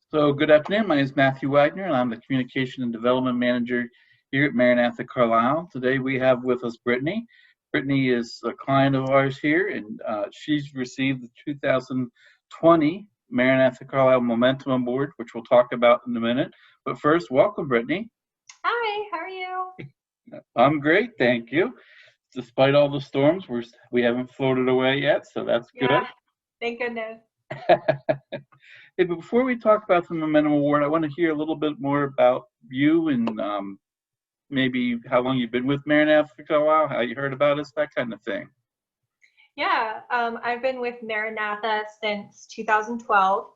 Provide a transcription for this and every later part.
So good afternoon. My name is Matthew Wagner, and I'm the Communication and Development Manager here at Maranatha Carlisle. Today we have with us Brittany. Brittany is a client of ours here, and she's received the 2020 Maranatha Carlisle Momentum Award, which we'll talk about in a minute. But first, welcome, Brittany. Hi, how are you? I'm great, thank you. Despite all the storms, we haven't floated away yet, so that's good. Yeah, thank goodness. Hey, but before we talk about the Momentum Award, I want to hear a little bit more about you and maybe how long you've been with Maranatha for a while, how you heard about us, that kind of thing. Yeah, I've been with Maranatha since 2012.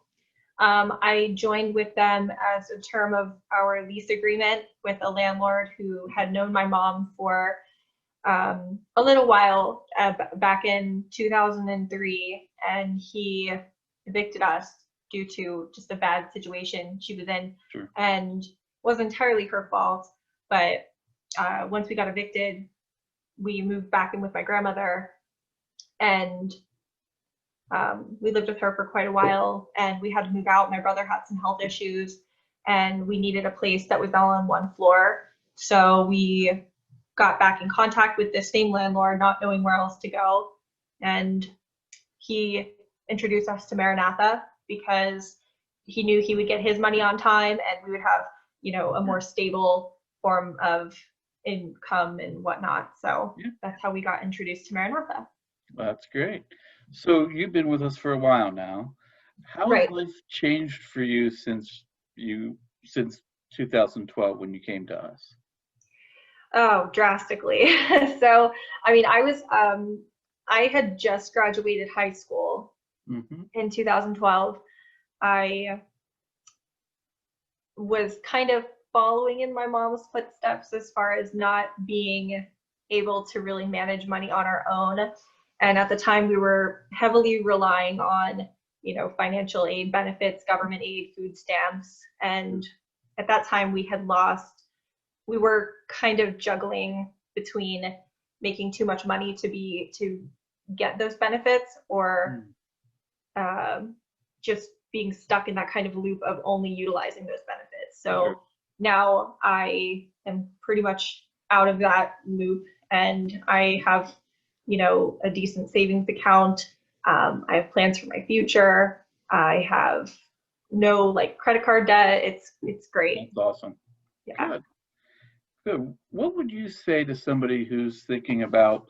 I joined with them as a term of our lease agreement with a landlord who had known my mom for a little while back in 2003, and he evicted us due to just a bad situation she was in. Sure. And wasn't entirely her fault, but once we got evicted, we moved back in with my grandmother, and we lived with her for quite a while, and we had to move out. My brother had some health issues, and we needed a place that was all on one floor. So we got back in contact with this same landlord, not knowing where else to go. And he introduced us to Maranatha because he knew he would get his money on time, and we would have, a more stable form of income and whatnot. So that's how we got introduced to Maranatha. That's great. So you've been with us for a while now. How has life changed for you since 2012 when you came to us? Oh, drastically. So, I had just graduated high school in 2012. I was kind of following in my mom's footsteps as far as not being able to really manage money on our own. And at the time, we were heavily relying on, financial aid benefits, government aid, food stamps. And at that time, we were kind of juggling between making too much money to get those benefits, or just being stuck in that kind of loop of only utilizing those benefits. So now I am pretty much out of that loop, and I have a decent savings account. I have plans for my future. I have no credit card debt. It's great. That's awesome. Yeah. Good. What would you say to somebody who's thinking about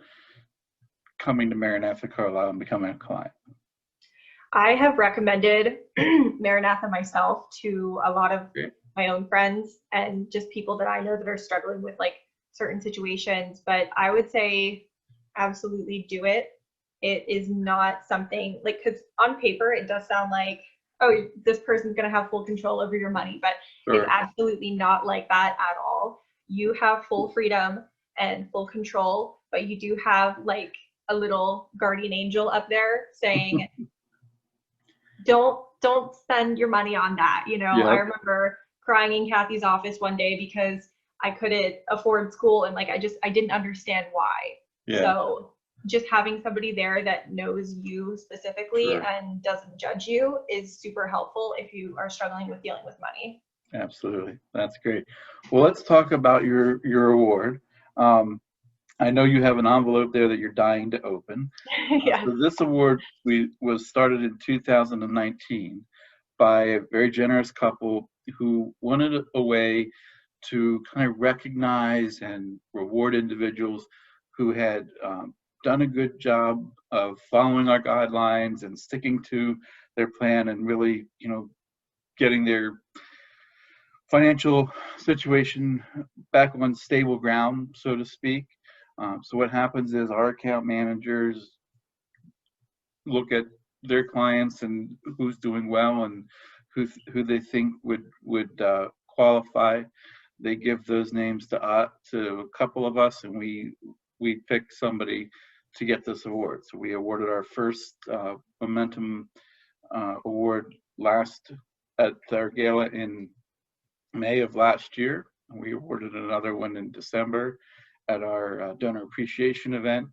coming to Maranatha Carlisle and becoming a client? I have recommended Maranatha myself to a lot of my own friends and just people that I know that are struggling with certain situations. But I would say absolutely do it. It is not something because on paper it does sound like, oh, this person's going to have full control over your money, but it's absolutely not like that at all. You have full freedom and full control, but you do have a little guardian angel up there saying, don't spend your money on that. I remember crying in Kathy's office one day because I couldn't afford school, and I didn't understand why. So just having somebody there that knows you specifically and doesn't judge you is super helpful if you are struggling with dealing with money. Absolutely. That's great. Well, let's talk about your award. I know you have an envelope there that you're dying to open. So this award was started in 2019 by a very generous couple who wanted a way to kind of recognize and reward individuals who had done a good job of following our guidelines and sticking to their plan and really, getting their financial situation back on stable ground, so to speak. So what happens is our account managers look at their clients and who's doing well and who they think would qualify. They give those names to a couple of us, and we pick somebody to get this award. So we awarded our first Momentum Award at our gala in May of last year. We awarded another one in December at our donor appreciation event,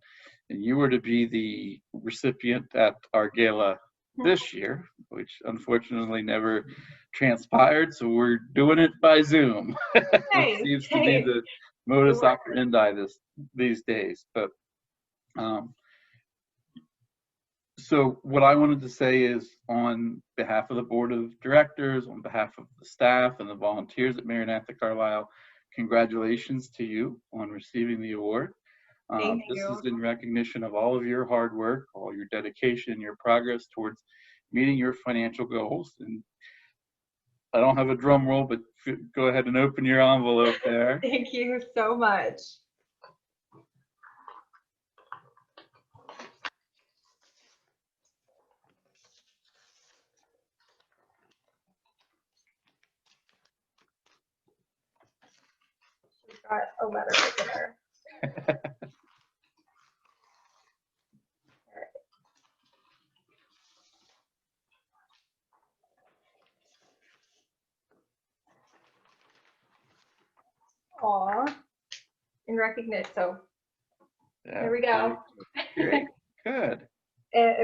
and you were to be the recipient at our gala this year, which unfortunately never transpired. So we're doing it by Zoom. It Nice. seems to be the modus operandi these days. But so what I wanted to say is, on behalf of the board of directors, on behalf of the staff and the volunteers at Maranatha Carlisle, congratulations to you on receiving the award. Thank This you. is in recognition of all of your hard work, all your dedication, your progress towards meeting your financial goals. And I don't have a drum roll, but go ahead and open your envelope there. Thank you so much. She's got a letter right there. Aw, in recognition. So Yeah, there we go. Great. Good.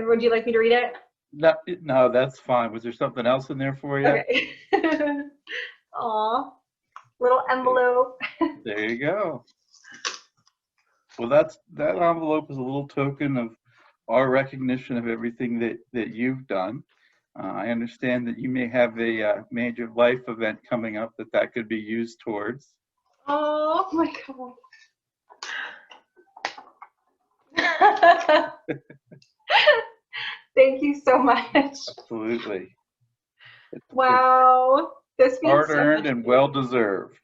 Would you like me to read it? No, that's fine. Was there something else in there for you? Okay. Aw, little envelope. There you go. Well, that envelope is a little token of our recognition of everything that you've done. I understand that you may have a major life event coming up that could be used towards. Oh my God. Thank you so much. Absolutely. Wow. This means hard-earned and well-deserved.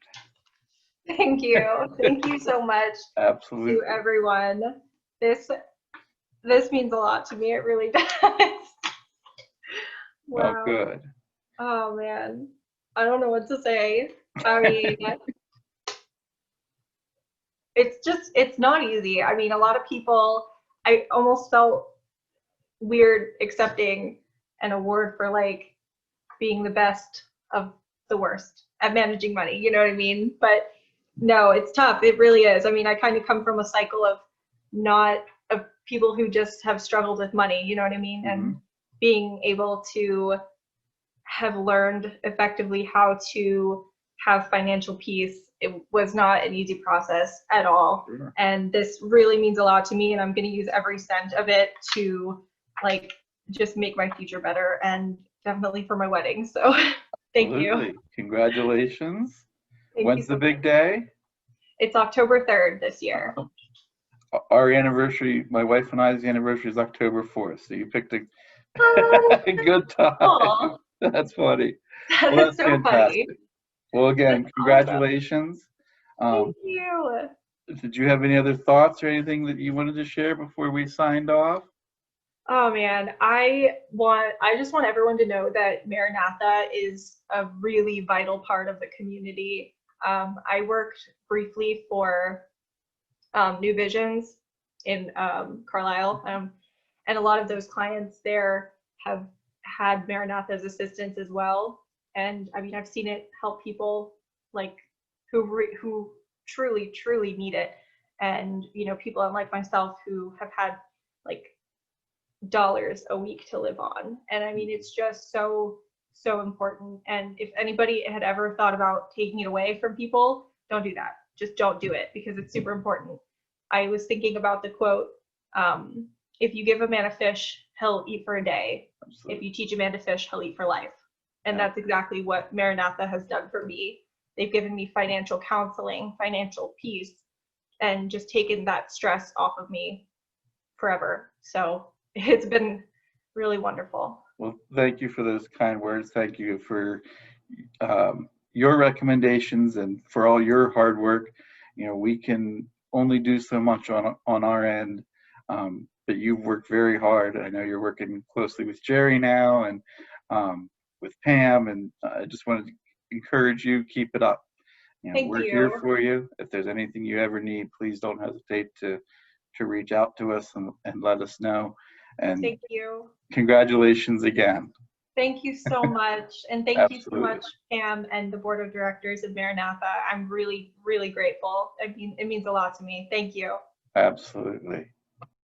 Thank you. Thank you so much. Absolutely. To everyone. This means a lot to me. It really does. Wow. Oh, good. Oh man. I don't know what to say. I mean, it's not easy. I mean, a lot of people, I almost felt weird accepting an award for like being the best of the worst at managing money, you know what I mean? But no, it's tough. It really is. I mean, I kind of come from a cycle of people who just have struggled with money, you know what I mean? Mm-hmm. And being able to have learned effectively how to have financial peace, it was not an easy process at all. Sure. And this really means a lot to me, and I'm going to use every cent of it to like just make my future better, and definitely for my wedding. So thank you. Congratulations. Thank When's the big day? It's October 3rd this year. Our anniversary, my wife and I's anniversary, is October 4th. So you picked a good time. Aww. That's funny. Well, that's so fantastic. Funny. Well, again, that's congratulations. Awesome. Thank you. Did you have any other thoughts or anything that you wanted to share before we signed off? Oh man, I just want everyone to know that Maranatha is a really vital part of the community. I worked briefly for New Visions in Carlisle, and a lot of those clients there have had Maranatha's assistance as well. And I mean, I've seen it help people like who truly need it, and you know, people unlike myself who have had like dollars a week to live on. And I mean, it's just so important. And if anybody had ever thought about taking it away from people, don't do that. Just don't do it, because it's super important. I was thinking about the quote, if you give a man a fish, he'll eat for a day. Absolutely. If you teach a man to fish, he'll eat for life. And that's exactly what Maranatha has done for me. They've given me financial counseling, financial peace, and just taken that stress off of me forever. So it's been really wonderful. Well, thank you for those kind words. Thank you for your recommendations and for all your hard work. You know, we can only do so much on our end, but you've worked very hard. I know you're working closely with Jerry now and with Pam, and I just wanted to encourage you, keep it up. You know, we're here for you. If there's anything you ever need, please don't hesitate to reach out to us and let us know. And thank you. Congratulations again. Thank you so much. And thank you so much, Pam, and the board of directors of Maranatha. I'm really, really grateful. I mean, it means a lot to me. Thank you. Absolutely.